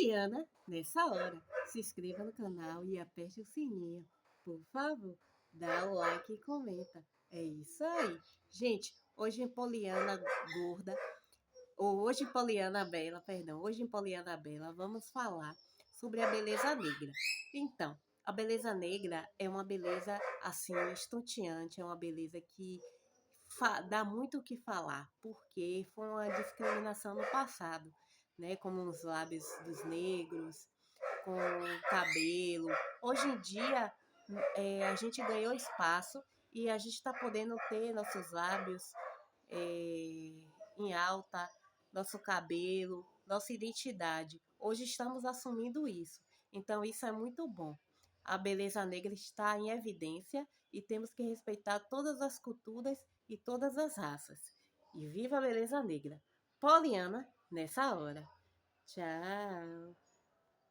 Poliana nessa hora. Se inscreva no canal e aperte o sininho. Por favor, dá o like e comenta. É isso aí. Gente, hoje em Poliana Gorda, ou hoje em Poliana Bela, perdão, hoje em Poliana Bela, vamos falar sobre a beleza negra. Então, a beleza negra é uma beleza assim estonteante, é uma beleza que dá muito o que falar, porque foi uma discriminação no passado, né? Como os lábios dos negros, com o cabelo. Hoje em dia, a gente ganhou espaço e a gente está podendo ter nossos lábios em alta, nosso cabelo, nossa identidade. Hoje estamos assumindo isso. Então, isso é muito bom. A beleza negra está em evidência e temos que respeitar todas as culturas e todas as raças. E viva a beleza negra! Poliana, nessa hora. Tchau!